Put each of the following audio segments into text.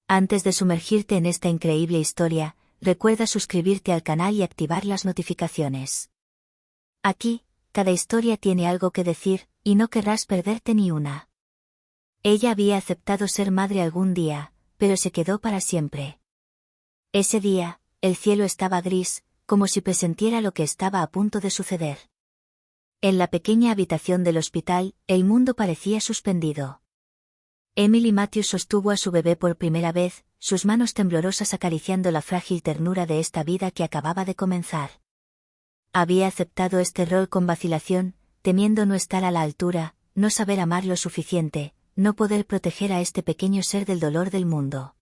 Antes de sumergirte en esta increíble historia, recuerda suscribirte al canal y activar las notificaciones. Aquí, cada historia tiene algo que decir, y no querrás perderte ni una. Ella había aceptado ser madre algún día, pero se quedó para siempre. Ese día, el cielo estaba gris, como si presintiera lo que estaba a punto de suceder. En la pequeña habitación del hospital, el mundo parecía suspendido. Emily Matthews sostuvo a su bebé por primera vez, sus manos temblorosas acariciando la frágil ternura de esta vida que acababa de comenzar. Había aceptado este rol con vacilación, temiendo no estar a la altura, no saber amar lo suficiente, no poder proteger a este pequeño ser del dolor del mundo.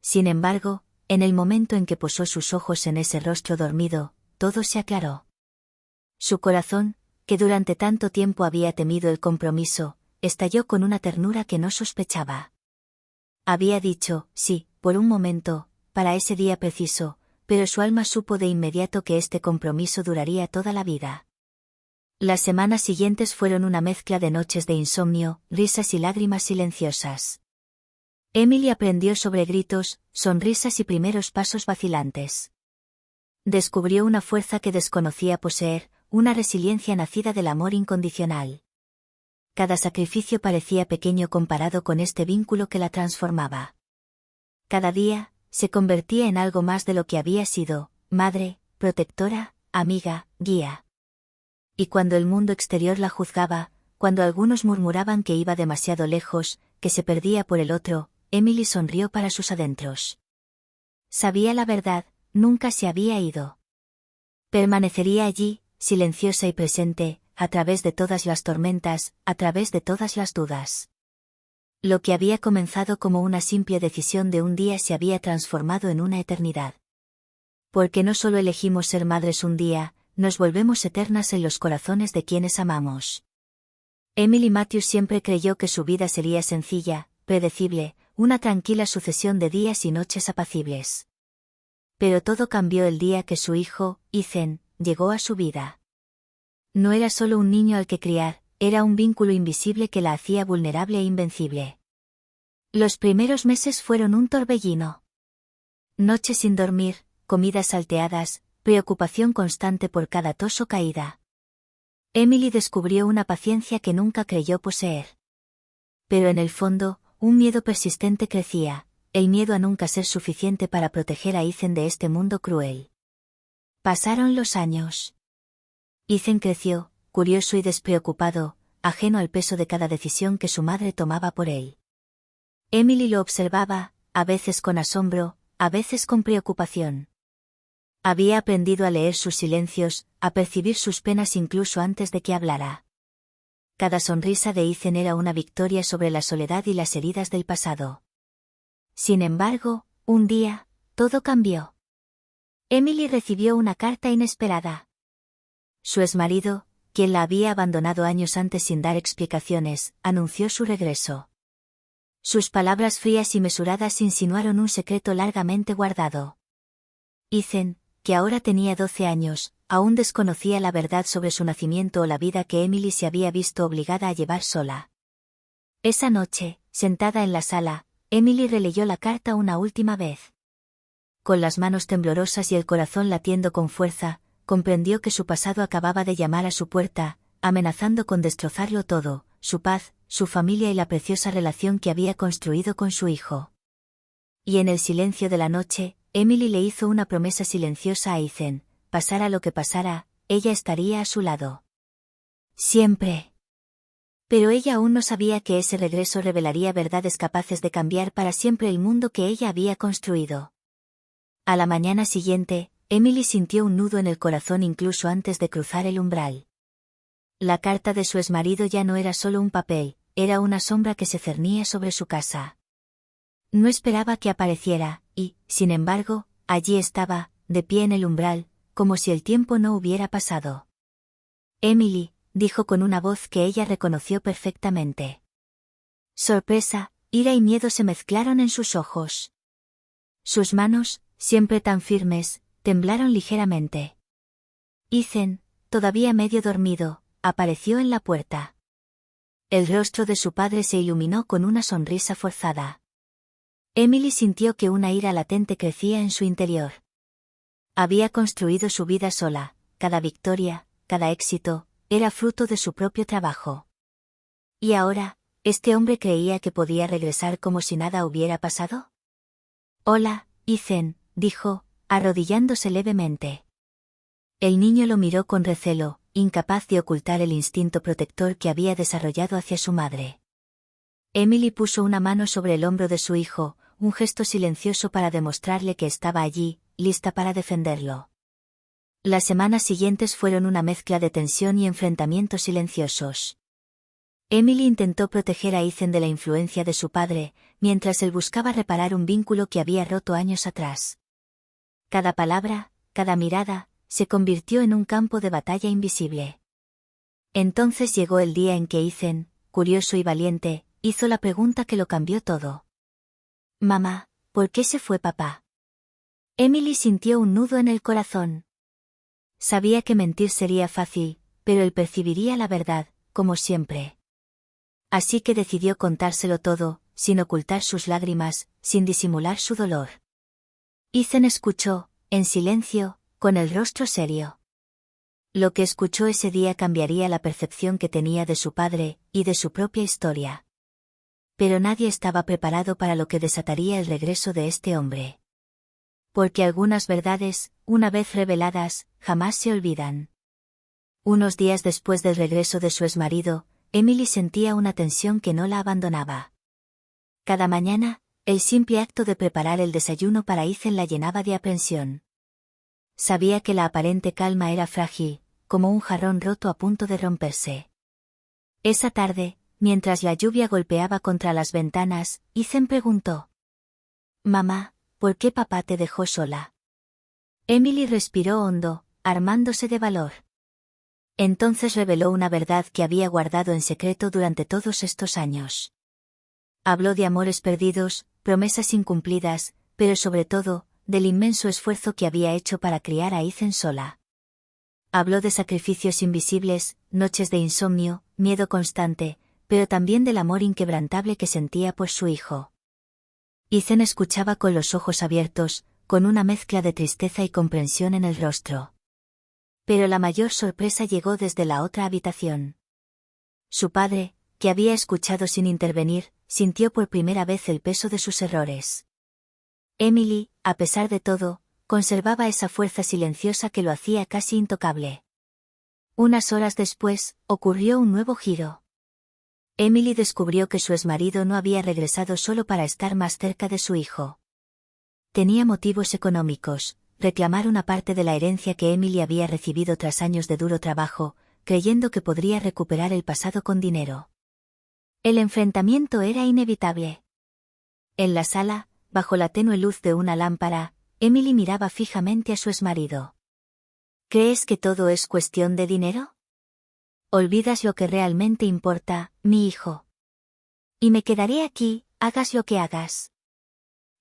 Sin embargo, en el momento en que posó sus ojos en ese rostro dormido, todo se aclaró. Su corazón, que durante tanto tiempo había temido el compromiso, estalló con una ternura que no sospechaba. Había dicho, sí, por un momento, para ese día preciso, pero su alma supo de inmediato que este compromiso duraría toda la vida. Las semanas siguientes fueron una mezcla de noches de insomnio, risas y lágrimas silenciosas. Emily aprendió sobre gritos, sonrisas y primeros pasos vacilantes. Descubrió una fuerza que desconocía poseer, una resiliencia nacida del amor incondicional. Cada sacrificio parecía pequeño comparado con este vínculo que la transformaba. Cada día, se convertía en algo más de lo que había sido, madre, protectora, amiga, guía. Y cuando el mundo exterior la juzgaba, cuando algunos murmuraban que iba demasiado lejos, que se perdía por el otro, Emily sonrió para sus adentros. Sabía la verdad, nunca se había ido. Permanecería allí, silenciosa y presente, a través de todas las tormentas, a través de todas las dudas. Lo que había comenzado como una simple decisión de un día se había transformado en una eternidad. Porque no solo elegimos ser madres un día, nos volvemos eternas en los corazones de quienes amamos. Emily Matthews siempre creyó que su vida sería sencilla, predecible, una tranquila sucesión de días y noches apacibles. Pero todo cambió el día que su hijo, Ethan, llegó a su vida. No era solo un niño al que criar, era un vínculo invisible que la hacía vulnerable e invencible. Los primeros meses fueron un torbellino. Noches sin dormir, comidas salteadas, preocupación constante por cada tos o caída. Emily descubrió una paciencia que nunca creyó poseer. Pero en el fondo, un miedo persistente crecía, el miedo a nunca ser suficiente para proteger a Ethan de este mundo cruel. Pasaron los años. Ethan creció, curioso y despreocupado, ajeno al peso de cada decisión que su madre tomaba por él. Emily lo observaba, a veces con asombro, a veces con preocupación. Había aprendido a leer sus silencios, a percibir sus penas incluso antes de que hablara. Cada sonrisa de Ethan era una victoria sobre la soledad y las heridas del pasado. Sin embargo, un día, todo cambió. Emily recibió una carta inesperada. Su exmarido, quien la había abandonado años antes sin dar explicaciones, anunció su regreso. Sus palabras frías y mesuradas insinuaron un secreto largamente guardado. Ethan, que ahora tenía 12 años, aún desconocía la verdad sobre su nacimiento o la vida que Emily se había visto obligada a llevar sola. Esa noche, sentada en la sala, Emily releyó la carta una última vez. Con las manos temblorosas y el corazón latiendo con fuerza, comprendió que su pasado acababa de llamar a su puerta, amenazando con destrozarlo todo, su paz, su familia y la preciosa relación que había construido con su hijo. Y en el silencio de la noche, Emily le hizo una promesa silenciosa a Ethan: pasara lo que pasara, ella estaría a su lado. Siempre. Pero ella aún no sabía que ese regreso revelaría verdades capaces de cambiar para siempre el mundo que ella había construido. A la mañana siguiente, Emily sintió un nudo en el corazón incluso antes de cruzar el umbral. La carta de su exmarido ya no era solo un papel, era una sombra que se cernía sobre su casa. No esperaba que apareciera, y, sin embargo, allí estaba, de pie en el umbral, como si el tiempo no hubiera pasado. Emily, dijo con una voz que ella reconoció perfectamente. Sorpresa, ira y miedo se mezclaron en sus ojos. Sus manos, siempre tan firmes, temblaron ligeramente. Ethan, todavía medio dormido, apareció en la puerta. El rostro de su padre se iluminó con una sonrisa forzada. Emily sintió que una ira latente crecía en su interior. Había construido su vida sola, cada victoria, cada éxito, era fruto de su propio trabajo. ¿Y ahora, este hombre creía que podía regresar como si nada hubiera pasado? Hola, Ethan, dijo, arrodillándose levemente. El niño lo miró con recelo, incapaz de ocultar el instinto protector que había desarrollado hacia su madre. Emily puso una mano sobre el hombro de su hijo, un gesto silencioso para demostrarle que estaba allí, lista para defenderlo. Las semanas siguientes fueron una mezcla de tensión y enfrentamientos silenciosos. Emily intentó proteger a Ethan de la influencia de su padre, mientras él buscaba reparar un vínculo que había roto años atrás. Cada palabra, cada mirada, se convirtió en un campo de batalla invisible. Entonces llegó el día en que Ethan, curioso y valiente, hizo la pregunta que lo cambió todo. Mamá, ¿por qué se fue papá? Emily sintió un nudo en el corazón. Sabía que mentir sería fácil, pero él percibiría la verdad, como siempre. Así que decidió contárselo todo, sin ocultar sus lágrimas, sin disimular su dolor. Ethan escuchó, en silencio, con el rostro serio. Lo que escuchó ese día cambiaría la percepción que tenía de su padre, y de su propia historia. Pero nadie estaba preparado para lo que desataría el regreso de este hombre. Porque algunas verdades, una vez reveladas, jamás se olvidan. Unos días después del regreso de su exmarido, Emily sentía una tensión que no la abandonaba. Cada mañana, el simple acto de preparar el desayuno para Ethan la llenaba de aprensión. Sabía que la aparente calma era frágil, como un jarrón roto a punto de romperse. Esa tarde, mientras la lluvia golpeaba contra las ventanas, Ethan preguntó: Mamá, ¿por qué papá te dejó sola? Emily respiró hondo, armándose de valor. Entonces reveló una verdad que había guardado en secreto durante todos estos años. Habló de amores perdidos, promesas incumplidas, pero sobre todo, del inmenso esfuerzo que había hecho para criar a Ethan sola. Habló de sacrificios invisibles, noches de insomnio, miedo constante, pero también del amor inquebrantable que sentía por su hijo. Ethan escuchaba con los ojos abiertos, con una mezcla de tristeza y comprensión en el rostro. Pero la mayor sorpresa llegó desde la otra habitación. Su padre, que había escuchado sin intervenir, sintió por primera vez el peso de sus errores. Emily, a pesar de todo, conservaba esa fuerza silenciosa que lo hacía casi intocable. Unas horas después, ocurrió un nuevo giro. Emily descubrió que su exmarido no había regresado solo para estar más cerca de su hijo. Tenía motivos económicos: reclamar una parte de la herencia que Emily había recibido tras años de duro trabajo, creyendo que podría recuperar el pasado con dinero. El enfrentamiento era inevitable. En la sala, bajo la tenue luz de una lámpara, Emily miraba fijamente a su exmarido. ¿Crees que todo es cuestión de dinero? Olvidas lo que realmente importa, mi hijo. Y me quedaré aquí, hagas lo que hagas.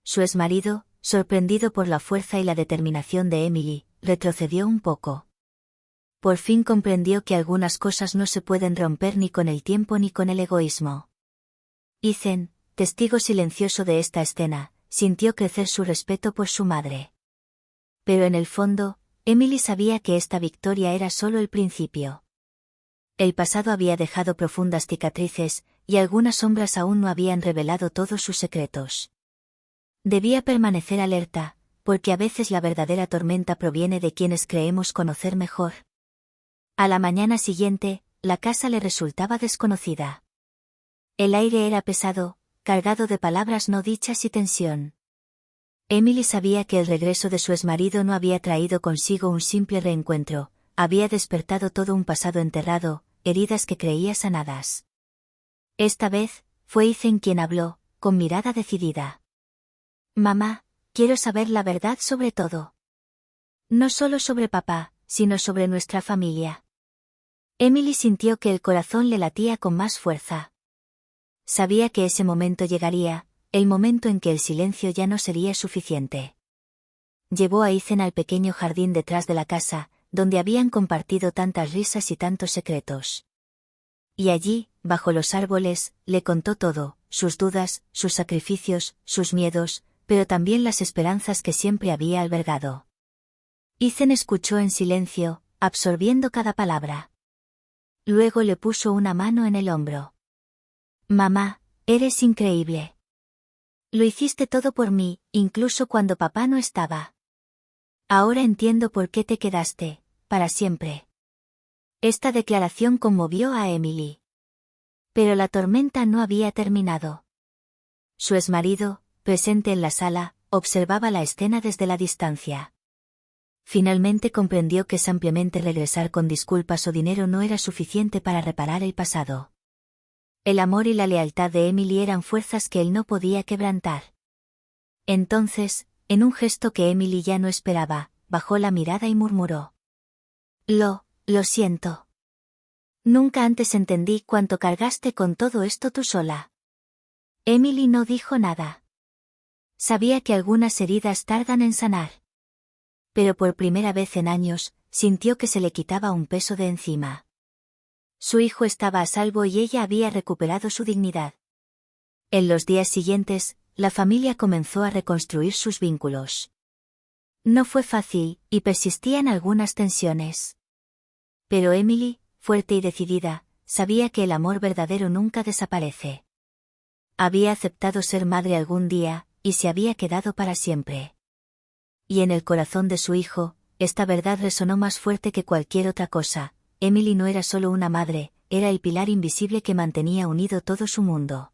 Su exmarido, sorprendido por la fuerza y la determinación de Emily, retrocedió un poco. Por fin comprendió que algunas cosas no se pueden romper ni con el tiempo ni con el egoísmo. Ethan, testigo silencioso de esta escena, sintió crecer su respeto por su madre. Pero en el fondo, Emily sabía que esta victoria era solo el principio. El pasado había dejado profundas cicatrices, y algunas sombras aún no habían revelado todos sus secretos. Debía permanecer alerta, porque a veces la verdadera tormenta proviene de quienes creemos conocer mejor. A la mañana siguiente, la casa le resultaba desconocida. El aire era pesado, cargado de palabras no dichas y tensión. Emily sabía que el regreso de su exmarido no había traído consigo un simple reencuentro, había despertado todo un pasado enterrado, heridas que creía sanadas. Esta vez, fue Ethan quien habló, con mirada decidida. Mamá, quiero saber la verdad sobre todo. No solo sobre papá, sino sobre nuestra familia. Emily sintió que el corazón le latía con más fuerza. Sabía que ese momento llegaría, el momento en que el silencio ya no sería suficiente. Llevó a Ethan al pequeño jardín detrás de la casa, donde habían compartido tantas risas y tantos secretos. Y allí, bajo los árboles, le contó todo, sus dudas, sus sacrificios, sus miedos, pero también las esperanzas que siempre había albergado. Ethan escuchó en silencio, absorbiendo cada palabra. Luego le puso una mano en el hombro. Mamá, eres increíble. Lo hiciste todo por mí, incluso cuando papá no estaba. Ahora entiendo por qué te quedaste, para siempre. Esta declaración conmovió a Emily. Pero la tormenta no había terminado. Su exmarido, presente en la sala, observaba la escena desde la distancia. Finalmente comprendió que simplemente regresar con disculpas o dinero no era suficiente para reparar el pasado. El amor y la lealtad de Emily eran fuerzas que él no podía quebrantar. Entonces, en un gesto que Emily ya no esperaba, bajó la mirada y murmuró. Lo siento. Nunca antes entendí cuánto cargaste con todo esto tú sola. Emily no dijo nada. Sabía que algunas heridas tardan en sanar. Pero por primera vez en años, sintió que se le quitaba un peso de encima. Su hijo estaba a salvo y ella había recuperado su dignidad. En los días siguientes, la familia comenzó a reconstruir sus vínculos. No fue fácil, y persistían algunas tensiones. Pero Emily, fuerte y decidida, sabía que el amor verdadero nunca desaparece. Había aceptado ser madre algún día, y se había quedado para siempre. Y en el corazón de su hijo, esta verdad resonó más fuerte que cualquier otra cosa. Emily no era solo una madre, era el pilar invisible que mantenía unido todo su mundo.